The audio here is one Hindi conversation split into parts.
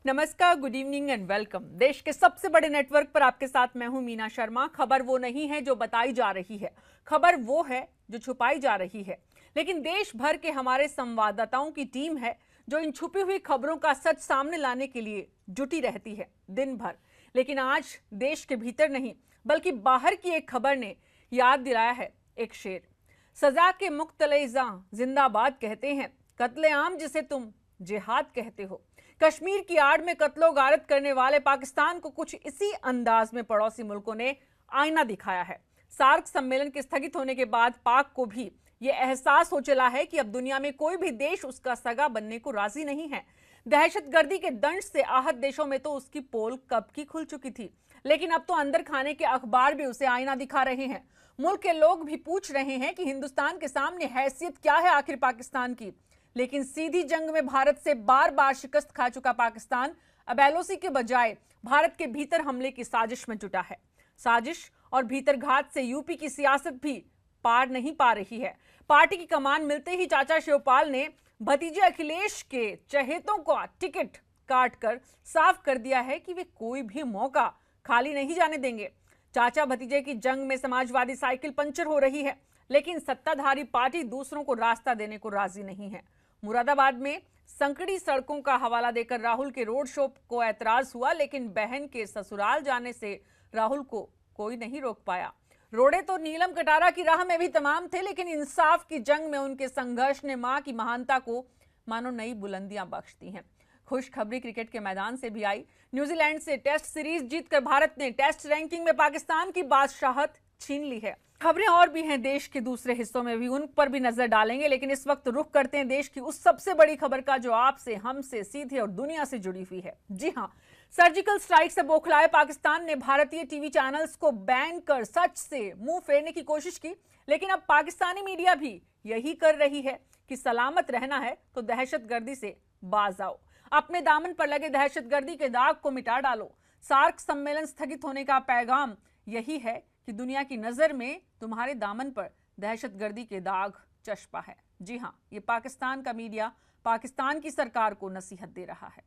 नमस्कार, गुड इवनिंग एंड वेलकम। देश के सबसे बड़े नेटवर्क पर आपके साथ मैं हूं मीना शर्मा। खबर वो नहीं है जो बताई जा रही है, खबर वो है जो छुपाई जा रही है। लेकिन देश भर के हमारे संवाददाताओं की टीम है जो इन छुपी हुई खबरों का सच सामने लाने के लिए जुटी रहती है दिन भर। लेकिन आज देश के भीतर नहीं बल्कि बाहर की एक खबर ने याद दिलाया है एक शेर। सजा के मुक्तलेजा जिंदाबाद कहते हैं, कत्लेआम जिसे तुम जिहाद कहते हो। कश्मीर की आड़ में कत्लो गारत करने वाले पाकिस्तान को कुछ इसी अंदाज में पड़ोसी मुल्कों ने आईना दिखाया है। सार्क सम्मेलन के स्थगित होने के बाद पाक को भी यह एहसास हो चला है कि अब दुनिया में कोई भी देश उसका सगा बनने को राजी नहीं है। दहशतगर्दी के दंश से आहत देशों में तो उसकी पोल कब की खुल चुकी थी, लेकिन अब तो अंदर खाने के अखबार भी उसे आईना दिखा रहे हैं। मुल्क के लोग भी पूछ रहे हैं कि हिंदुस्तान के सामने हैसियत क्या है आखिर पाकिस्तान की। लेकिन सीधी जंग में भारत से बार बार शिकस्त खा चुका पाकिस्तान अब एलओसी के बजाय भारत के भीतर हमले की साजिश में जुटा है। साजिश और भीतरघात से यूपी की सियासत भी पार नहीं पा रही है। पार्टी की कमान मिलते ही चाचा शिवपाल ने भतीजे अखिलेश के चहेतों का टिकट काटकर साफ कर दिया है कि वे कोई भी मौका खाली नहीं जाने देंगे। चाचा भतीजे की जंग में समाजवादी साइकिल पंचर हो रही है, लेकिन सत्ताधारी पार्टी दूसरों को रास्ता देने को राजी नहीं है। मुरादाबाद में संकड़ी सड़कों का हवाला देकर राहुल के रोड शो को ऐतराज हुआ, लेकिन बहन के ससुराल जाने से राहुल को कोई नहीं रोक पाया। रोड़े तो नीलम कटारा की राह में भी तमाम थे, लेकिन इंसाफ की जंग में उनके संघर्ष ने मां की महानता को मानो नई बुलंदियां बख्श दी हैं। खुशखबरी क्रिकेट के मैदान से भी आई। न्यूजीलैंड से टेस्ट सीरीज जीतकर भारत ने टेस्ट रैंकिंग में पाकिस्तान की बादशाहत छीन ली है। खबरें और भी हैं देश के दूसरे हिस्सों में भी, उन पर भी नजर डालेंगे, लेकिन इस वक्त रुख करते हैं देश की उस सबसे बड़ी खबर का जो आपसे, हमसे सीधे और दुनिया से जुड़ी हुई है। जी हां, सर्जिकल स्ट्राइक से बौखलाए पाकिस्तान ने भारतीय टीवी चैनल्स को बैन कर सच से मुंह फेरने की कोशिश की, लेकिन अब पाकिस्तानी मीडिया भी यही कर रही है कि सलामत रहना है तो दहशतगर्दी से बाज आओ, अपने दामन पर लगे दहशतगर्दी के दाग को मिटा डालो। सार्क सम्मेलन स्थगित होने का पैगाम यही है कि दुनिया की नजर में तुम्हारे दामन पर दहशतगर्दी के दाग चश्पा है। जी हां, ये पाकिस्तान का मीडिया पाकिस्तान की सरकार को नसीहत दे रहा है।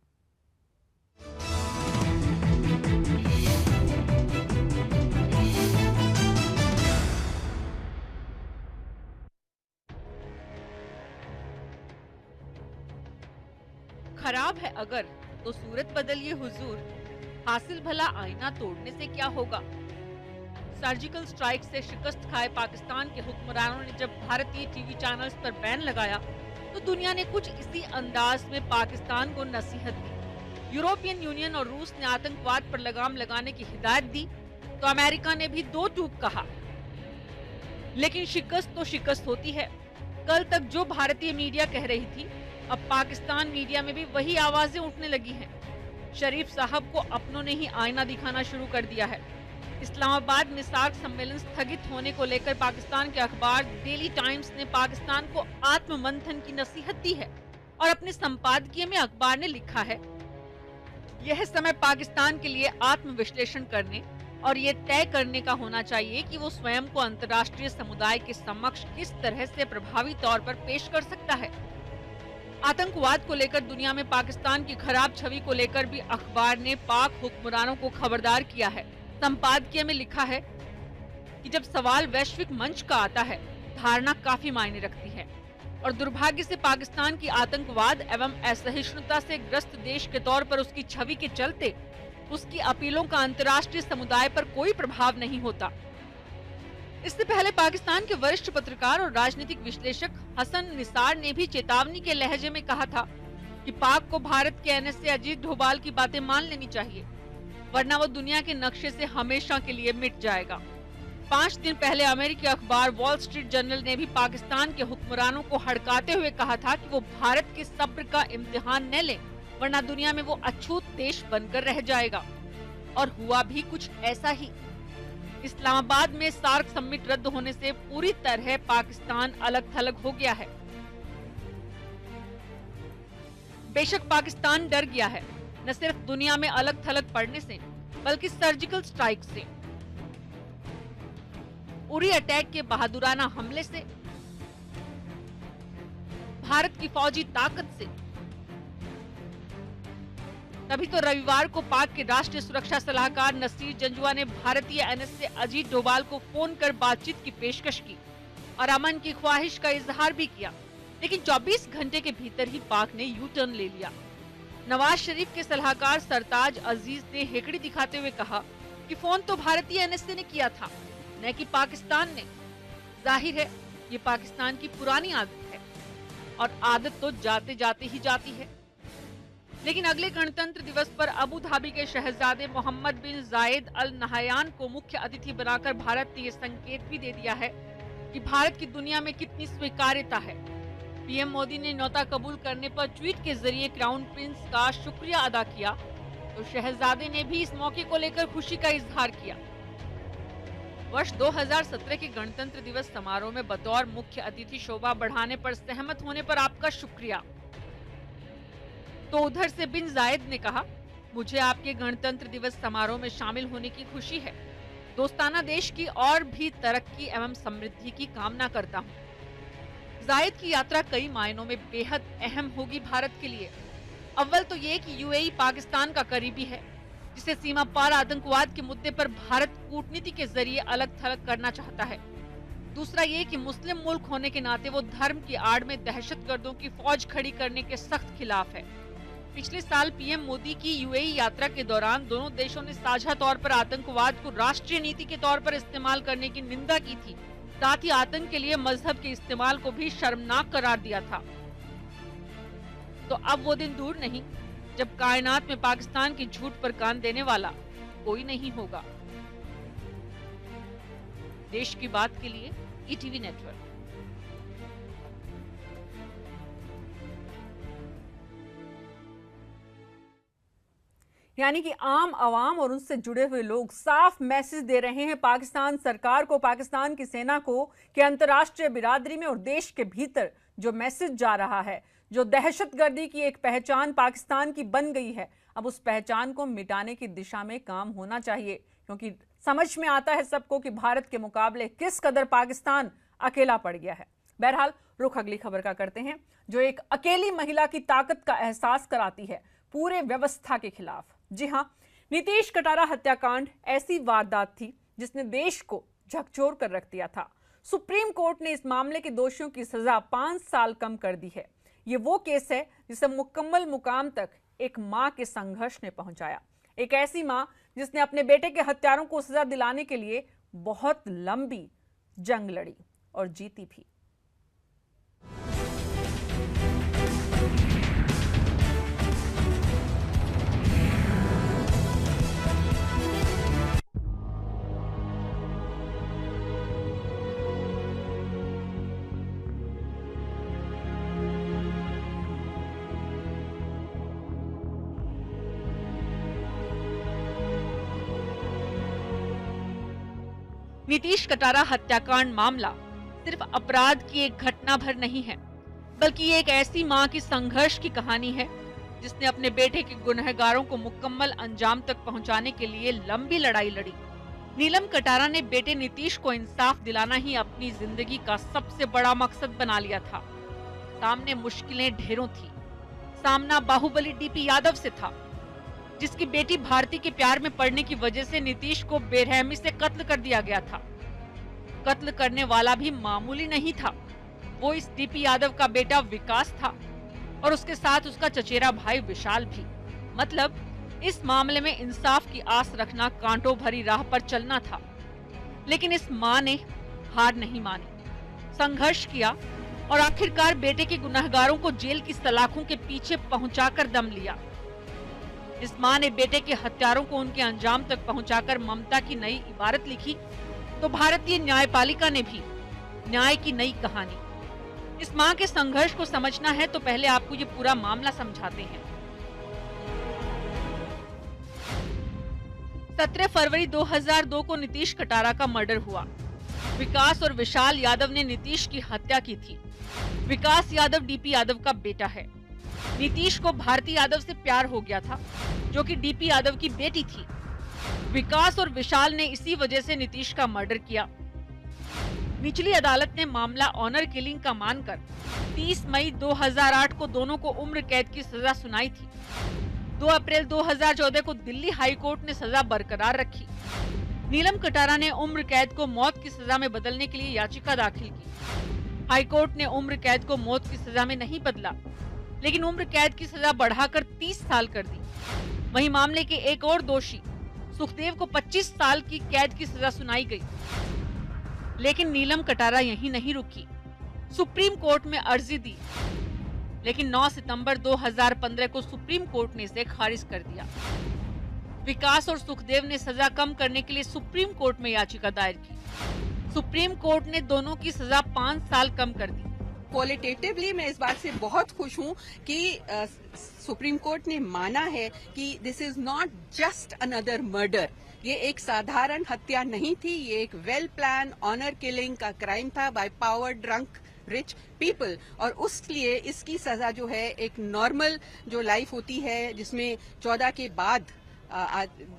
खराब है अगर तो सूरत बदलिए हुजूर, हासिल भला आईना तोड़ने से क्या होगा। सर्जिकल स्ट्राइक से शिकस्त खाए पाकिस्तान के हुक्मरानों ने जब भारतीय टीवी चैनल्स पर बैन लगाया तो दुनिया ने कुछ इसी अंदाज में पाकिस्तान को नसीहत दी। यूरोपियन यूनियन और रूस ने आतंकवाद पर लगाम लगाने की हिदायत दी तो अमेरिका ने भी दो टूक कहा। लेकिन शिकस्त तो शिकस्त होती है। कल तक जो भारतीय मीडिया कह रही थी, अब पाकिस्तान मीडिया में भी वही आवाजें उठने लगी हैं। शरीफ साहब को अपनों ने ही आईना दिखाना शुरू कर दिया है। इस्लामाबाद में सार्क सम्मेलन स्थगित होने को लेकर पाकिस्तान के अखबार डेली टाइम्स ने पाकिस्तान को आत्ममंथन की नसीहत दी है और अपने संपादकीय में अखबार ने लिखा है, यह समय पाकिस्तान के लिए आत्मविश्लेषण करने और ये तय करने का होना चाहिए कि वो स्वयं को अंतर्राष्ट्रीय समुदाय के समक्ष किस तरह से प्रभावी तौर पर पेश कर सकता है। आतंकवाद को लेकर दुनिया में पाकिस्तान की खराब छवि को लेकर भी अखबार ने पाक हुक्मरानों को खबरदार किया है। संपादकीय में लिखा है कि जब सवाल वैश्विक मंच का आता है, धारणा काफी मायने रखती है और दुर्भाग्य से पाकिस्तान की आतंकवाद एवं असहिष्णुता से ग्रस्त देश के तौर पर उसकी छवि के चलते उसकी अपीलों का अंतर्राष्ट्रीय समुदाय पर कोई प्रभाव नहीं होता। इससे पहले पाकिस्तान के वरिष्ठ पत्रकार और राजनीतिक विश्लेषक हसन निसार ने भी चेतावनी के लहजे में कहा था कि पाक को भारत के एनएसए अजीत डोभाल की बातें मान लेनी चाहिए, वरना वो दुनिया के नक्शे से हमेशा के लिए मिट जाएगा। 5 दिन पहले अमेरिकी अखबार वॉल स्ट्रीट जर्नल ने भी पाकिस्तान के हुक्मरानों को हड़काते हुए कहा था कि वो भारत के सब्र का इम्तिहान न लें, वरना दुनिया में वो अछूत देश बनकर रह जाएगा। और हुआ भी कुछ ऐसा ही। इस्लामाबाद में सार्क समिट रद्द होने से पूरी तरह पाकिस्तान अलग थलग हो गया है। बेशक पाकिस्तान डर गया है, न सिर्फ दुनिया में अलग थलग पड़ने से, बल्कि सर्जिकल स्ट्राइक से, उरी अटैक के बहादुराना हमले से, भारत की फौजी ताकत से। तभी तो रविवार को पाक के राष्ट्रीय सुरक्षा सलाहकार नसीर जंजुआ ने भारतीय एनएसए अजीत डोभाल को फोन कर बातचीत की पेशकश की और अमन की ख्वाहिश का इजहार भी किया, लेकिन 24 घंटे के भीतर ही पाक ने यू टर्न ले लिया। नवाज शरीफ के सलाहकार सरताज अजीज ने हेकड़ी दिखाते हुए कहा कि फोन तो भारतीय एनएसए ने किया था, न कि पाकिस्तान ने। जाहिर है ये पाकिस्तान की पुरानी आदत है और आदत तो जाते जाते ही जाती है। लेकिन अगले गणतंत्र दिवस पर अबू धाबी के शहजादे मोहम्मद बिन जायद अल नहयान को मुख्य अतिथि बनाकर भारत ने ये संकेत भी दे दिया है कि भारत की दुनिया में कितनी स्वीकार्यता है। पीएम मोदी ने न्योता कबूल करने पर ट्वीट के जरिए क्राउन प्रिंस का शुक्रिया अदा किया, तो शहजादे ने भी इस मौके को लेकर खुशी का इजहार किया। वर्ष 2017 के गणतंत्र दिवस समारोह में बतौर मुख्य अतिथि शोभा बढ़ाने पर सहमत होने पर आपका शुक्रिया। तो उधर से बिन जायद ने कहा, मुझे आपके गणतंत्र दिवस समारोह में शामिल होने की खुशी है। दोस्ताना देश की और भी तरक्की एवं समृद्धि की कामना करता हूँ। जायद की यात्रा कई मायनों में बेहद अहम होगी भारत के लिए। अव्वल तो ये कि यूएई पाकिस्तान का करीबी है, जिसे सीमा पार आतंकवाद के मुद्दे पर भारत कूटनीति के जरिए अलग थलग करना चाहता है। दूसरा ये कि मुस्लिम मुल्क होने के नाते वो धर्म की आड़ में दहशतगर्दों की फौज खड़ी करने के सख्त खिलाफ है। पिछले साल पीएम मोदी की यूएई यात्रा के दौरान दोनों देशों ने साझा तौर पर आतंकवाद को राष्ट्रीय नीति के तौर पर इस्तेमाल करने की निंदा की थी। साथ ही आतंक के लिए मजहब के इस्तेमाल को भी शर्मनाक करार दिया था। तो अब वो दिन दूर नहीं जब कायनात में पाकिस्तान की झूठ पर कान देने वाला कोई नहीं होगा। देश की बात के लिए ईटीवी नेटवर्क। यानी कि आम आवाम और उनसे जुड़े हुए लोग साफ मैसेज दे रहे हैं पाकिस्तान सरकार को, पाकिस्तान की सेना को, कि अंतर्राष्ट्रीय बिरादरी में और देश के भीतर जो मैसेज जा रहा है, जो दहशतगर्दी की एक पहचान पाकिस्तान की बन गई है, अब उस पहचान को मिटाने की दिशा में काम होना चाहिए। क्योंकि समझ में आता है सबको कि भारत के मुकाबले किस कदर पाकिस्तान अकेला पड़ गया है। बहरहाल रुख अगली खबर का करते हैं, जो एक अकेली महिला की ताकत का एहसास कराती है पूरे व्यवस्था के खिलाफ। जी हां, नीतीश कटारा हत्याकांड ऐसी वारदात थी जिसने देश को झकझोर कर रख दिया था। सुप्रीम कोर्ट ने इस मामले के दोषियों की सजा 5 साल कम कर दी है। ये वो केस है जिसे मुकम्मल मुकाम तक एक मां के संघर्ष ने पहुंचाया। एक ऐसी मां जिसने अपने बेटे के हत्यारों को सजा दिलाने के लिए बहुत लंबी जंग लड़ी और जीती भी। नीतीश कटारा हत्याकांड मामला सिर्फ अपराध की एक घटना भर नहीं है, बल्कि ये एक ऐसी मां की संघर्ष की कहानी है जिसने अपने बेटे के गुनहगारों को मुकम्मल अंजाम तक पहुंचाने के लिए लंबी लड़ाई लड़ी। नीलम कटारा ने बेटे नीतीश को इंसाफ दिलाना ही अपनी जिंदगी का सबसे बड़ा मकसद बना लिया था। सामने मुश्किलें ढेरों थी। सामना बाहुबली डीपी यादव से था, जिसकी बेटी भारती के प्यार में पड़ने की वजह से नीतीश को बेरहमी से कत्ल कर दिया गया था। कत्ल करने वाला भी मामूली नहीं था, वो इस डीपी यादव का बेटा विकास था और उसके साथ उसका चचेरा भाई विशाल भी। मतलब इस मामले में इंसाफ की आस रखना कांटों भरी राह पर चलना था। लेकिन इस मां ने हार नहीं मानी, संघर्ष किया और आखिरकार बेटे के गुनहगारों को जेल की सलाखों के पीछे पहुंचाकर दम लिया। इस मां ने बेटे के हत्यारों को उनके अंजाम तक पहुंचाकर ममता की नई इबारत लिखी, तो भारतीय न्यायपालिका ने भी न्याय की नई कहानी। इस मां के संघर्ष को समझना है तो पहले आपको ये पूरा मामला समझाते हैं। 17 फरवरी 2002 को नीतीश कटारा का मर्डर हुआ। विकास और विशाल यादव ने नीतीश की हत्या की थी। विकास यादव डीपी यादव का बेटा है। नीतीश को भारती यादव से प्यार हो गया था, जो कि डीपी यादव की बेटी थी। विकास और विशाल ने इसी वजह से नीतीश का मर्डर किया। निचली अदालत ने मामला ऑनर किलिंग का मानकर 30 मई 2008 को दोनों को उम्र कैद की सजा सुनाई थी। 2 अप्रैल 2014 को दिल्ली हाई कोर्ट ने सजा बरकरार रखी। नीलम कटारा ने उम्र कैद को मौत की सजा में बदलने के लिए याचिका दाखिल की। हाई कोर्ट ने उम्र कैद को मौत की सजा में नहीं बदला, लेकिन उम्र कैद की सजा बढ़ाकर 30 साल कर दी। वहीं मामले के एक और दोषी सुखदेव को 25 साल की कैद की सजा सुनाई गई। लेकिन नीलम कटारा यहीं नहीं रुकी, सुप्रीम कोर्ट में अर्जी दी, लेकिन 9 सितंबर 2015 को सुप्रीम कोर्ट ने इसे खारिज कर दिया। विकास और सुखदेव ने सजा कम करने के लिए सुप्रीम कोर्ट में याचिका दायर की। सुप्रीम कोर्ट ने दोनों की सजा 5 साल कम कर दी। क्वालिटेटिवली मैं इस बात से बहुत खुश हूं कि सुप्रीम कोर्ट ने माना है कि this is not just another murder. ये एक साधारण हत्या नहीं थी, ये एक वेल प्लान ऑनर किलिंग का क्राइम था by power drunk rich people, और उसलिए इसकी सजा जो है एक नॉर्मल जो लाइफ होती है जिसमें 14 के बाद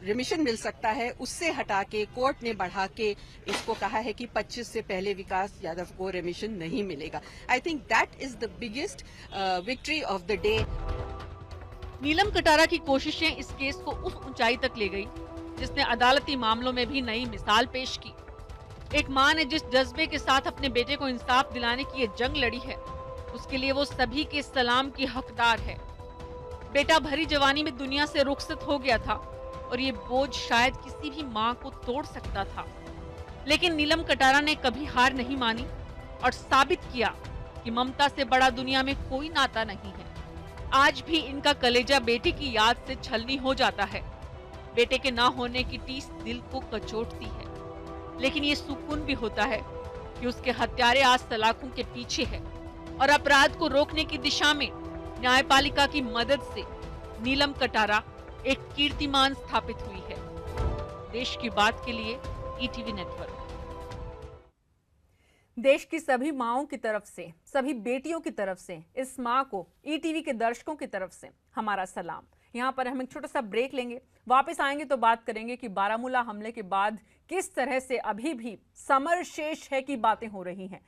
रिमिशन मिल सकता है, उससे हटा के कोर्ट ने बढ़ा के इसको कहा है कि 25 से पहले विकास यादव को रिमिशन नहीं मिलेगा। I think that is the biggest victory of the day. Neelam Katara की कोशिशें इस केस को उस ऊंचाई तक ले गई जिसने अदालती मामलों में भी नई मिसाल पेश की। एक मां ने जिस जज्बे के साथ अपने बेटे को इंसाफ दिलाने की ये जंग लड़ी है, उसके लिए वो सभी के सलाम की हकदार है। बेटा भरी जवानी में दुनिया से रुखसत हो गया था और ये बोझ शायद किसी भी मां को तोड़ सकता था, लेकिन नीलम कटारा ने कभी हार नहीं मानी और साबित किया कि ममता से बड़ा दुनिया में कोई नाता नहीं है। आज भी इनका कलेजा बेटे की याद से छलनी हो जाता है। बेटे के ना होने की टीस दिल को कचोटती है, लेकिन ये सुकून भी होता है कि उसके हत्यारे आज सलाखों के पीछे है और अपराध को रोकने की दिशा में न्यायपालिका की मदद से नीलम कटारा एक कीर्तिमान स्थापित हुई है। देश की बात के लिए ईटीवी नेटवर्क। देश की सभी माओं की तरफ से, सभी बेटियों की तरफ से, इस मां को ईटीवी के दर्शकों की तरफ से हमारा सलाम। यहाँ पर हम एक छोटा सा ब्रेक लेंगे, वापस आएंगे तो बात करेंगे कि बारामूला हमले के बाद किस तरह से अभी भी समर शेष है की बातें हो रही हैं।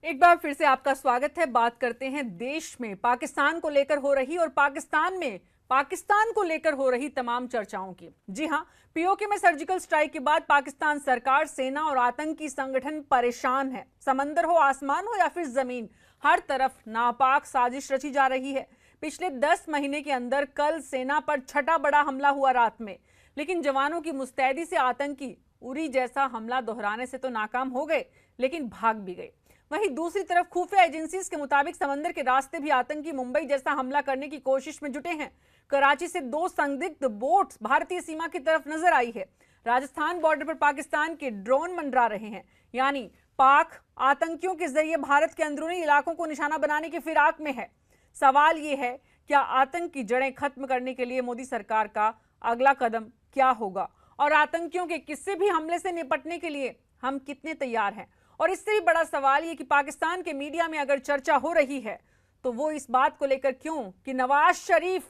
एक बार फिर से आपका स्वागत है। बात करते हैं देश में पाकिस्तान को लेकर हो रही और पाकिस्तान में पाकिस्तान को लेकर हो रही तमाम चर्चाओं की। जी हां, पीओके में सर्जिकल स्ट्राइक के बाद पाकिस्तान सरकार, सेना और आतंकी संगठन परेशान है। समंदर हो, आसमान हो या फिर जमीन, हर तरफ नापाक साजिश रची जा रही है। पिछले 10 महीने के अंदर कल सेना पर छठा बड़ा हमला हुआ रात में, लेकिन जवानों की मुस्तैदी से आतंकी उरी जैसा हमला दोहराने से तो नाकाम हो गए, लेकिन भाग भी गए। वहीं दूसरी तरफ खुफिया एजेंसीज के मुताबिक समंदर के रास्ते भी आतंकी मुंबई जैसा हमला करने की कोशिश में जुटे हैं। कराची से 2 संदिग्ध बोट्स भारतीय सीमा की तरफ नजर आई है। राजस्थान बॉर्डर पर पाकिस्तान के ड्रोन मंडरा रहे हैं, यानी पाक आतंकियों के जरिए भारत के अंदरूनी इलाकों को निशाना बनाने की फिराक में है। सवाल ये है, क्या आतंक की जड़ें खत्म करने के लिए मोदी सरकार का अगला कदम क्या होगा और आतंकियों के किसी भी हमले से निपटने के लिए हम कितने तैयार हैं? और इससे भी बड़ा सवाल ये कि पाकिस्तान के मीडिया में अगर चर्चा हो रही है तो वो इस बात को लेकर क्यों कि नवाज शरीफ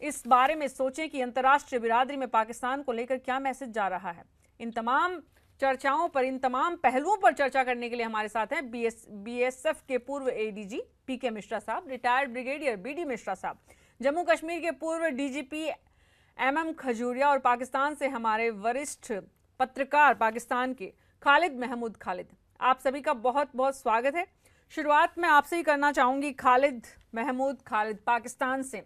इस बारे में सोचें कि अंतर्राष्ट्रीय बिरादरी में पाकिस्तान को लेकर क्या मैसेज जा रहा है। इन तमाम चर्चाओं पर, इन तमाम पहलुओं पर चर्चा करने के लिए हमारे साथ हैं बीएसएफ के पूर्व एडीजी पीके मिश्रा साहब, रिटायर्ड ब्रिगेडियर बीडी मिश्रा साहब, जम्मू कश्मीर के पूर्व डीजीपी एमएम खजूरिया और पाकिस्तान से हमारे वरिष्ठ पत्रकार पाकिस्तान के खालिद महमूद खालिद। आप सभी का बहुत बहुत स्वागत है। शुरुआत मैं आपसे ही करना चाहूंगी, खालिद महमूद खालिद, पाकिस्तान से।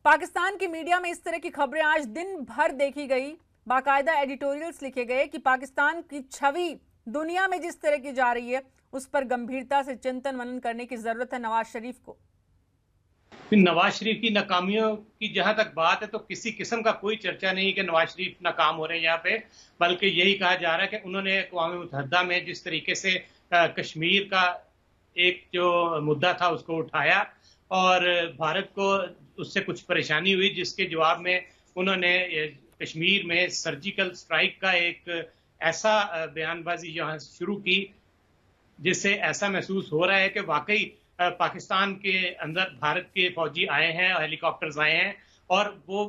पाकिस्तान की मीडिया में इस तरह की खबरें आज दिन भर देखी गई, बाकायदा एडिटोरियल्स लिखे गए कि पाकिस्तान की छवि दुनिया में जिस तरह की जा रही है उस पर गंभीरता से चिंतन मनन करने की जरूरत है नवाज शरीफ को। नवाज शरीफ की नाकामियों की जहां तक बात है तो किसी किस्म का कोई चर्चा नहीं कि नवाज शरीफ नाकाम हो रहे हैं यहाँ पे, बल्कि यही कहा जा रहा है कि उन्होंने अक़वाम मुत्तहिदा में जिस तरीके से कश्मीर का एक जो मुद्दा था उसको उठाया और भारत को उससे कुछ परेशानी हुई, जिसके जवाब में उन्होंने कश्मीर में सर्जिकल स्ट्राइक का एक ऐसा बयानबाजी यहाँ शुरू की जिससे ऐसा महसूस हो रहा है कि वाकई पाकिस्तान के अंदर भारत के फौजी आए हैं और हेलीकॉप्टर्स आए हैं और वो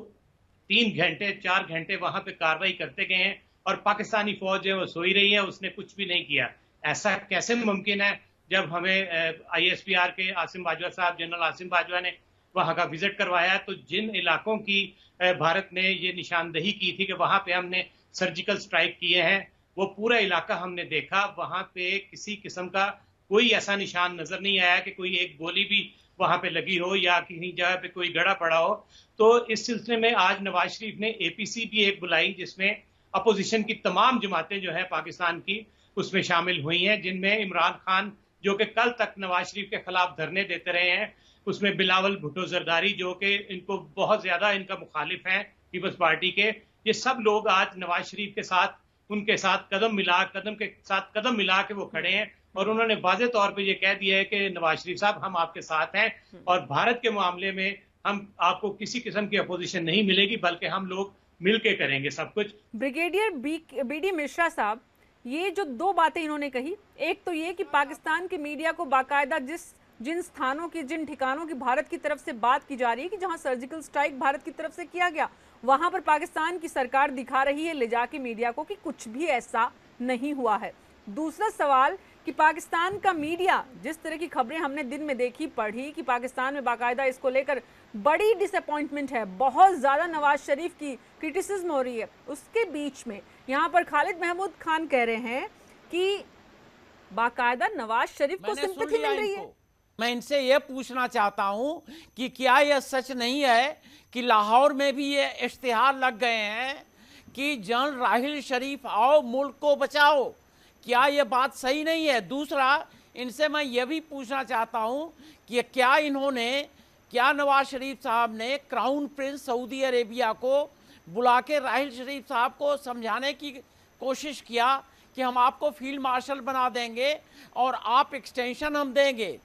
3 घंटे 4 घंटे वहां पे कार्रवाई करते गए हैं और पाकिस्तानी फौज है वो सोई रही है, उसने कुछ भी नहीं किया। ऐसा कैसे मुमकिन है? जब हमें ISPR के आसिम बाजवा साहब, जनरल आसिम बाजवा ने वहां का विजिट करवाया, तो जिन इलाकों की भारत ने ये निशानदेही की थी कि वहां पे हमने सर्जिकल स्ट्राइक किए हैं, वो पूरा इलाका हमने देखा। वहां पे किसी किस्म का कोई ऐसा निशान नजर नहीं आया कि कोई एक गोली भी वहां पे लगी हो या किसी जगह पे कोई गड़ा पड़ा हो। तो इस सिलसिले में आज नवाज शरीफ ने APC भी एक बुलाई, जिसमें अपोजिशन की तमाम जमातें जो है पाकिस्तान की उसमें शामिल हुई हैं, जिनमें इमरान खान जो कि कल तक नवाज शरीफ के खिलाफ धरने देते रहे हैं, उसमें बिलावल भुट्टो जरदारी जो कि इनको बहुत ज्यादा इनका मुखालिफ हैं पीपल्स पार्टी के, ये सब लोग आज नवाज शरीफ के साथ, उनके साथ कदम मिला के वो खड़े हैं और उन्होंने वाज़े तौर पे ये कह दिया है कि नवाज शरीफ साहब हम आपके साथ हैं और भारत के मामले में हम आपको किसी किस्म की अपोजिशन नहीं मिलेगी, बल्कि हम लोग मिलके करेंगे सब कुछ। ब्रिगेडियर BD मिश्रा साहब, ये जो दो बातें इन्होंने कही, एक तो ये कि पाकिस्तान के मीडिया को बाकायदा जिन स्थानों की, जिन ठिकानों की भारत की तरफ से बात की जा रही है कि जहां सर्जिकल स्ट्राइक भारत की तरफ से किया गया, वहां पर पाकिस्तान की सरकार दिखा रही है ले जाके मीडिया को कि कुछ भी ऐसा नहीं हुआ है। दूसरा सवाल कि पाकिस्तान का मीडिया, जिस तरह की खबरें हमने दिन में देखी पढ़ी कि पाकिस्तान में बाकायदा इसको लेकर बड़ी डिसअपॉइंटमेंट है, बहुत ज़्यादा नवाज शरीफ की क्रिटिसिज्म हो रही है, उसके बीच में यहाँ पर खालिद महमूद खान कह रहे हैं कि बाकायदा नवाज शरीफ को सिंपैथी मिल रही है। मैं इनसे यह पूछना चाहता हूं कि क्या यह सच नहीं है कि लाहौर में भी ये इश्तिहार लग गए हैं कि जनरल राहिल शरीफ आओ मुल्क को बचाओ? क्या यह बात सही नहीं है? दूसरा, इनसे मैं यह भी पूछना चाहता हूं कि क्या नवाज शरीफ साहब ने क्राउन प्रिंस सऊदी अरेबिया को बुला के राहिल शरीफ साहब को समझाने की कोशिश किया कि हम आपको फील्ड मार्शल बना देंगे और आप एक्सटेंशन हम देंगे?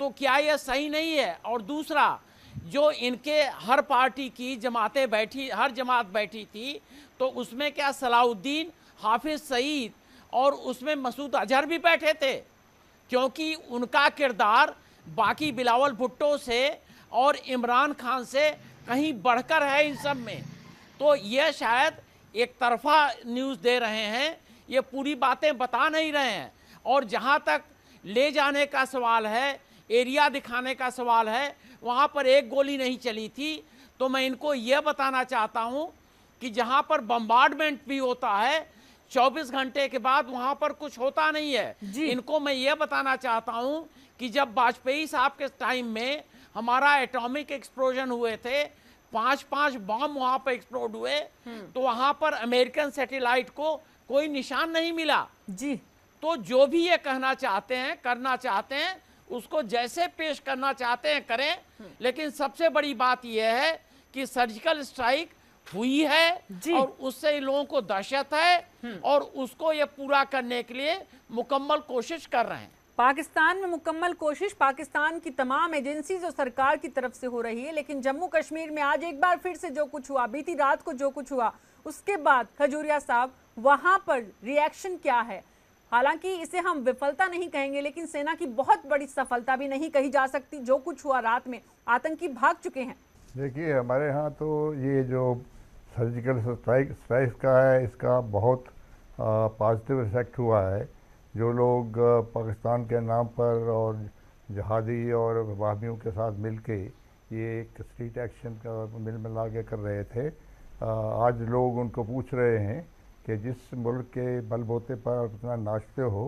तो क्या यह सही नहीं है? और दूसरा, जो इनके हर पार्टी की जमातें बैठी, हर जमात बैठी थी, तो उसमें क्या सलाउद्दीन, हाफिज सईद और उसमें मसूद अजहर भी बैठे थे? क्योंकि उनका किरदार बाकी बिलावल भुट्टो से और इमरान खान से कहीं बढ़कर है इन सब में। तो यह शायद एक तरफा न्यूज़ दे रहे हैं, ये पूरी बातें बता नहीं रहे हैं। और जहाँ तक ले जाने का सवाल है, एरिया दिखाने का सवाल है, वहाँ पर एक गोली नहीं चली थी। तो मैं इनको यह बताना चाहता हूँ कि जहाँ पर बम्बार्डमेंट भी होता है 24 घंटे के बाद वहाँ पर कुछ होता नहीं है। इनको मैं ये बताना चाहता हूँ कि जब वाजपेयी साहब के टाइम में हमारा एटॉमिक एक्सप्लोजन हुए थे, 5 बम वहाँ पर एक्सप्लोड हुए, तो वहाँ पर अमेरिकन सैटेलाइट को कोई निशान नहीं मिला जी। तो जो भी ये कहना चाहते हैं, करना चाहते हैं, उसको जैसे पेश करना चाहते हैं करें, लेकिन सबसे बड़ी बात यह है कि सर्जिकल स्ट्राइक हुई है और उससे इन लोगों को दहशत है और उसको ये पूरा करने के लिए मुकम्मल कोशिश कर रहे हैं। पाकिस्तान में मुकम्मल कोशिश पाकिस्तान की तमाम एजेंसीज और सरकार की तरफ से हो रही है, लेकिन जम्मू कश्मीर में आज एक बार फिर से जो कुछ हुआ, बीती रात को जो कुछ हुआ, उसके बाद खजूरिया साहब वहां पर रिएक्शन क्या है? हालांकि इसे हम विफलता नहीं कहेंगे, लेकिन सेना की बहुत बड़ी सफलता भी नहीं कही जा सकती। जो कुछ हुआ रात में, आतंकी भाग चुके हैं। देखिए, हमारे यहाँ तो ये जो सर्जिकल स्ट्राइक का है, इसका बहुत पॉजिटिव इफेक्ट हुआ है। जो लोग पाकिस्तान के नाम पर और जहादी और वाहियों के साथ मिलके ये एक स्ट्रीट एक्शन का मिला के कर रहे थे, आज लोग उनको पूछ रहे हैं कि जिस मुल्क के बलबूते पर इतना नाचते हो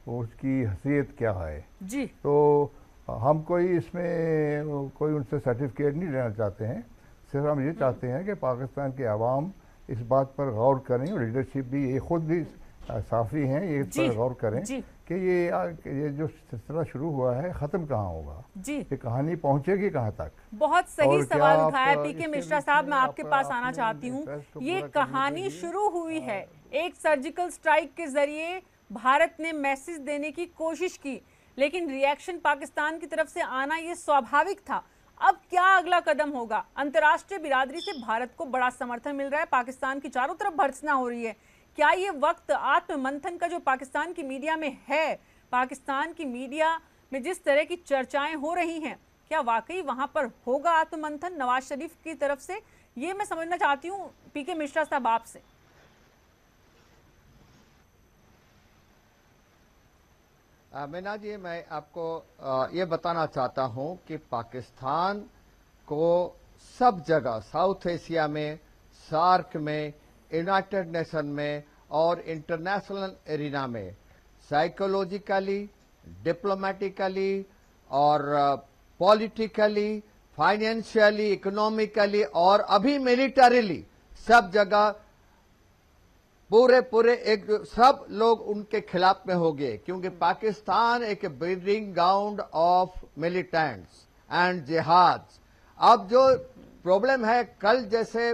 उसकी हैसियत क्या है जी। तो हम कोई उनसे सर्टिफिकेट नहीं लेना चाहते हैं, सिर्फ हम ये चाहते हैं कि पाकिस्तान के अवाम इस बात पर गौर करें और लीडरशिप भी, ये खुद भी साफ़ी हैं, ये इस पर गौर करें कि ये जो सिलसिला शुरू हुआ है ख़त्म कहाँ होगा जी, ये कहानी पहुँचेगी कहाँ तक। बहुत सही सवाल उठाया PK मिश्रा साहब, मैं आपके पास आना चाहती हूँ। ये कहानी शुरू हुई है एक सर्जिकल स्ट्राइक के जरिए, भारत ने मैसेज देने की कोशिश की, लेकिन रिएक्शन पाकिस्तान की तरफ से आना ये स्वाभाविक था। अब क्या अगला कदम होगा? अंतर्राष्ट्रीय बिरादरी से भारत को बड़ा समर्थन मिल रहा है, पाकिस्तान की चारों तरफ भर्त्सना हो रही है। क्या ये वक्त आत्म मंथन का जो पाकिस्तान की मीडिया में है, पाकिस्तान की मीडिया में जिस तरह की चर्चाएं हो रही हैं, क्या वाकई वहां पर होगा आत्ममंथन नवाज शरीफ की तरफ से? ये मैं समझना चाहती हूँ पीके मिश्रा साहब आपसे। मीना जी, मैं आपको ये बताना चाहता हूं कि पाकिस्तान को सब जगह साउथ एशिया में, सार्क में, यूनाइटेड नेशन में और इंटरनेशनल एरिना में साइकोलॉजिकली, डिप्लोमेटिकली और पॉलिटिकली, फाइनेंशियली, इकोनॉमिकली और अभी मिलिटरीली सब जगह पूरे एक सब लोग उनके खिलाफ में हो गए, क्योंकि पाकिस्तान एक breeding ground of militants and जिहाद। अब जो प्रॉब्लम है, कल जैसे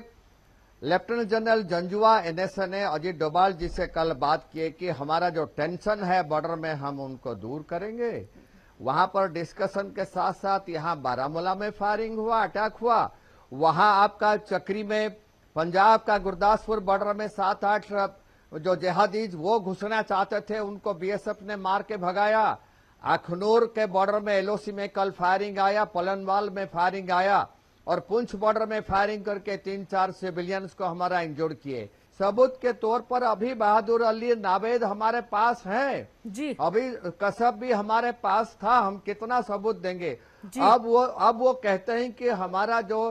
लेफ्टिनेंट जनरल जंजुआ एनएसए ने अजीत डोभाल जी से कल बात की कि हमारा जो टेंशन है बॉर्डर में हम उनको दूर करेंगे। वहां पर डिस्कशन के साथ साथ यहां बारामूला में फायरिंग हुआ, अटैक हुआ। वहां आपका चक्री में पंजाब का गुरदासपुर बॉर्डर में 7-8 जो जिहादीज वो घुसना चाहते थे, उनको बीएसएफ ने मार के भगाया। अखनूर के बॉर्डर में एलओसी में कल फायरिंग आया, पलनवाल में फायरिंग आया और पुंछ बॉर्डर में फायरिंग करके 3-4 सिविलियंस को हमारा इंजोर्ड किए। सबूत के तौर पर अभी बहादुर अली नावेद हमारे पास है जी। अभी कसब भी हमारे पास था, हम कितना सबूत देंगे। अब वो कहते हैं कि हमारा जो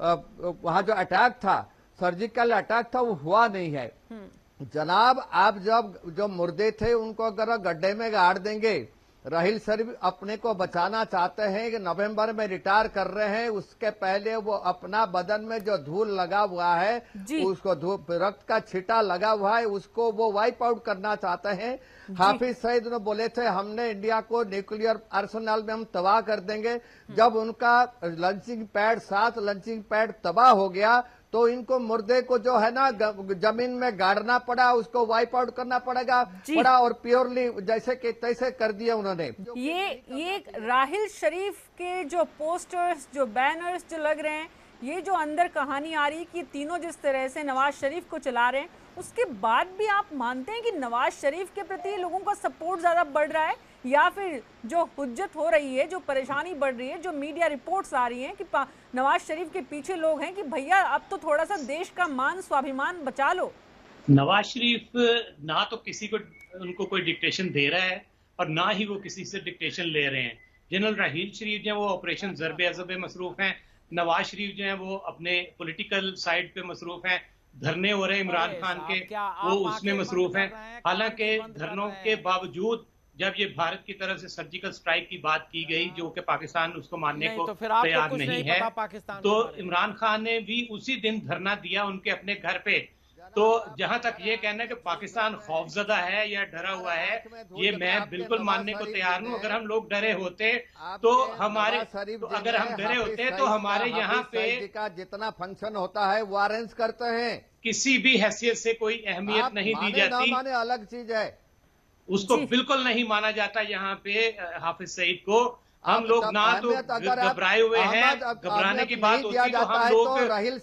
वहां जो अटैक था, सर्जिकल अटैक था, वो हुआ नहीं है। जनाब, आप जब जो मुर्दे थे उनको अगर गड्ढे में गाड़ देंगे, राहिल शरीफ अपने को बचाना चाहते हैं कि नवंबर में रिटायर कर रहे हैं, उसके पहले वो अपना बदन में जो धूल लगा हुआ है, उसको रक्त का छिटा लगा हुआ है, उसको वो वाइप आउट करना चाहते हैं। हाफिज सईद ने बोले थे हमने इंडिया को न्यूक्लियर आर्सेनल में हम तबाह कर देंगे। जब उनका लॉन्चिंग पैड 7 लॉन्चिंग पैड तबाह हो गया तो इनको मुर्दे को जो है ना जमीन में गाड़ना पड़ा, उसको वाइप आउट करना पड़ा और प्योरली जैसे कि तैसे कर दिया उन्होंने। ये राहिल शरीफ के जो पोस्टर्स, जो बैनर्स जो लग रहे हैं, ये जो अंदर कहानी आ रही है कि तीनों जिस तरह से नवाज शरीफ को चला रहे हैं, उसके बाद भी आप मानते हैं कि नवाज शरीफ के प्रति लोगों का सपोर्ट ज्यादा बढ़ रहा है, या फिर जो हुज्जत हो रही है, जो परेशानी बढ़ रही है, जो मीडिया रिपोर्ट्स आ रही हैं कि नवाज शरीफ के पीछे लोग हैं कि भैया अब तो थोड़ा सा देश का मान स्वाभिमान बचा लो? नवाज शरीफ ना तो किसी को उनको कोई डिक्टेशन दे रहा है और ना ही वो किसी से डिक्टेशन ले रहे हैं। जनरल राहील शरीफ जो है वो ऑपरेशन ज़रब अज़ब में मसरूफ हैं। नवाज शरीफ जो है वो अपने पॉलिटिकल साइड पे मसरूफ हैं। धरने हो रहे इमरान खान के, वो उसमें मसरूफ हैं। हालांकि धरनों के बावजूद जब ये भारत की तरफ से सर्जिकल स्ट्राइक की बात की गई, जो कि पाकिस्तान उसको मानने को तैयार नहीं है, तो इमरान खान ने भी उसी दिन धरना दिया उनके अपने घर पे। तो जहां तक ये कहना है कि पाकिस्तान खौफजदा है या डरा हुआ है, ये मैं बिल्कुल मानने को तैयार हूं। अगर हम लोग डरे होते तो हमारे अगर हम डरे होते तो हमारे यहाँ पे का जितना फंक्शन होता है वो अरेंज करते हैं, किसी भी हैसियत से कोई अहमियत नहीं दी जाती। माने अलग चीज है, उसको बिल्कुल नहीं माना जाता। यहाँ पे हाफिज सईद को हम लोग ना तो घबराए हुए हैं, घबराने की बात होती तो हम लोग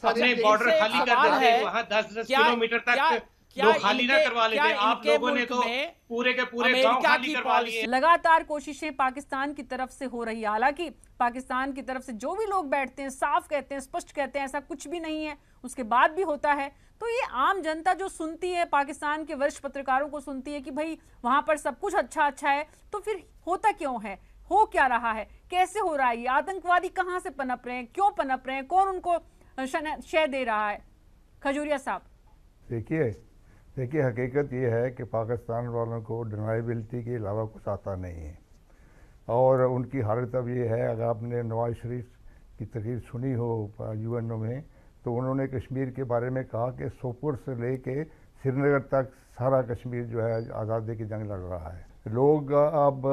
अपने बॉर्डर खाली कर देते, वहां 10-10 किलोमीटर तक लोग खाली ना करवा लेते। आप लोगों ने तो पूरे के पूरे गांव खाली करवा लिए। लगातार कोशिशें पाकिस्तान की तरफ से हो रही है। हालांकि पाकिस्तान की तरफ से जो भी लोग बैठते हैं साफ कहते हैं, स्पष्ट कहते हैं ऐसा कुछ भी नहीं है, उसके बाद भी होता है। तो ये आम जनता जो सुनती है, पाकिस्तान के वरिष्ठ पत्रकारों को सुनती है कि भाई वहां पर सब कुछ अच्छा है, तो फिर होता क्यों है, हो क्या रहा है, कैसे हो रहा है, ये आतंकवादी कहां से पनप रहे हैं, क्यों पनप रहे हैं, कौन उनको शय दे रहा है? खजूरिया साहब, देखिए हकीकत ये है कि पाकिस्तान वालों को डिनाइबिलिटी के अलावा कुछ आता नहीं है। और उनकी हालत अब ये है, अगर आपने नवाज शरीफ की तकरीर सुनी हो यूएनओ में, तो उन्होंने कश्मीर के बारे में कहा कि सोपोर से लेके श्रीनगर तक सारा कश्मीर जो है आज़ादी की जंग लड़ रहा है। लोग अब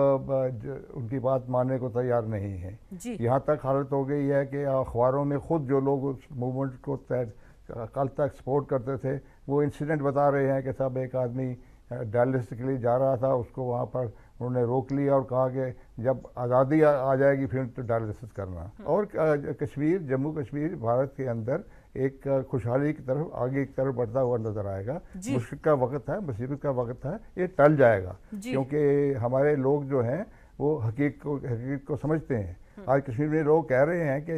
उनकी बात मानने को तैयार नहीं है। यहाँ तक हालत हो गई है कि अखबारों में खुद जो लोग उस मूवमेंट को कल तक सपोर्ट करते थे, वो इंसिडेंट बता रहे हैं कि सब एक आदमी डायलिसिस के लिए जा रहा था, उसको वहाँ पर उन्होंने रोक लिया और कहा कि जब आज़ादी आ जाएगी फिर तो डायलिसिस करना। और कश्मीर, जम्मू कश्मीर भारत के अंदर एक खुशहाली की तरफ, आगे की तरफ बढ़ता हुआ नजर आएगा। मुश्किल का वक्त है, मुसीबत का वक्त है, ये टल जाएगा, क्योंकि हमारे लोग जो हैं वो हकीकत को समझते हैं। आज कश्मीर में लोग कह रहे हैं कि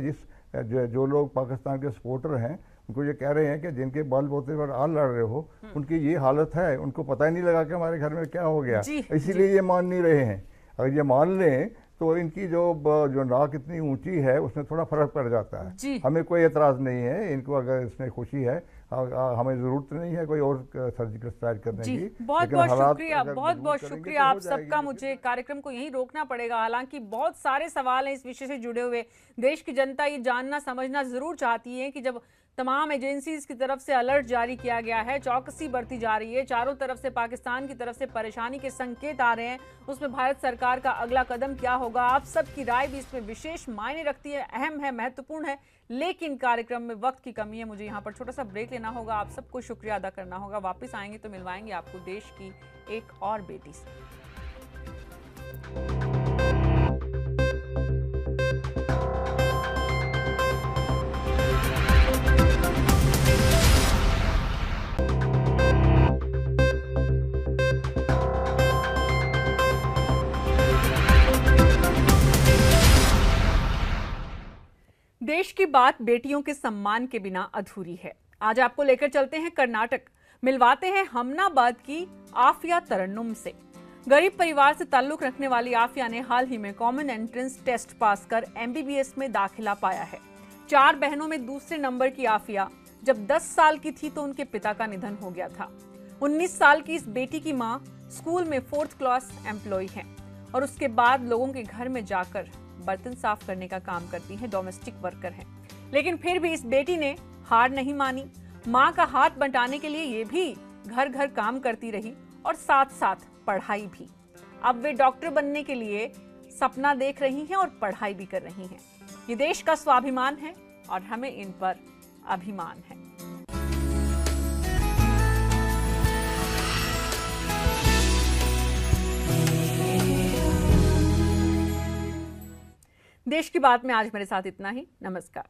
जो लोग पाकिस्तान के सपोर्टर हैं उनको ये कह रहे हैं कि जिनके बाल बोते पर आल लड़ रहे हो उनकी ये हालत है, उनको पता ही नहीं लगा कि हमारे घर में क्या हो गया, इसीलिए ये मान नहीं रहे हैं। अगर ये मान लें तो इनकी जो नाक इतनी ऊंची है उसमें थोड़ा फर्क पड़ जाता है। हमें कोई एतराज़ नहीं है, इनको अगर इसमें खुशी है, हमें ज़रूरत नहीं है कोई और सर्जिकल स्ट्राइक करने की। बहुत बहुत शुक्रिया, बहुत बहुत शुक्रिया आप सबका। मुझे कार्यक्रम को यहीं रोकना पड़ेगा, हालांकि बहुत सारे सवाल हैं इस विषय से जुड़े हुए। देश की जनता ये जानना समझना जरूर चाहती है कि जब तमाम एजेंसीज की तरफ से अलर्ट जारी किया गया है, चौकसी बरती जा रही है, चारों तरफ से पाकिस्तान की तरफ से परेशानी के संकेत आ रहे हैं, उसमें भारत सरकार का अगला कदम क्या होगा? आप सबकी राय भी इसमें विशेष मायने रखती है, अहम है, महत्वपूर्ण है। लेकिन कार्यक्रम में वक्त की कमी है, मुझे यहाँ पर छोटा सा ब्रेक लेना होगा। आप सबको शुक्रिया अदा करना होगा। वापस आएंगे तो मिलवाएंगे आपको देश की एक और बेटी से। देश की बात बेटियों के सम्मान के बिना अधूरी है। आज आपको लेकर चलते हैं कर्नाटक, मिलवाते हैं हमनाबाद की आफिया तरन्नुम से। गरीब परिवार से ताल्लुक रखने वाली आफिया ने हाल ही में कॉमन एंट्रेंस टेस्ट पास कर MBBS में दाखिला पाया है। 4 बहनों में दूसरे नंबर की आफिया जब 10 साल की थी तो उनके पिता का निधन हो गया था। 19 साल की इस बेटी की मां स्कूल में 4th क्लास एम्प्लॉय हैं और उसके बाद लोगों के घर में जाकर बर्तन साफ करने का काम करती हैं, डोमेस्टिक वर्कर हैं। लेकिन फिर भी इस बेटी ने हार नहीं मानी, मां का हाथ बंटाने के लिए ये भी घर घर काम करती रही और साथ साथ पढ़ाई भी। अब वे डॉक्टर बनने के लिए सपना देख रही हैं और pढ़ाई भी कर रही हैं। ये देश का स्वाभिमान है और हमें इन पर अभिमान है। देश की बात में आज मेरे साथ इतना ही। नमस्कार।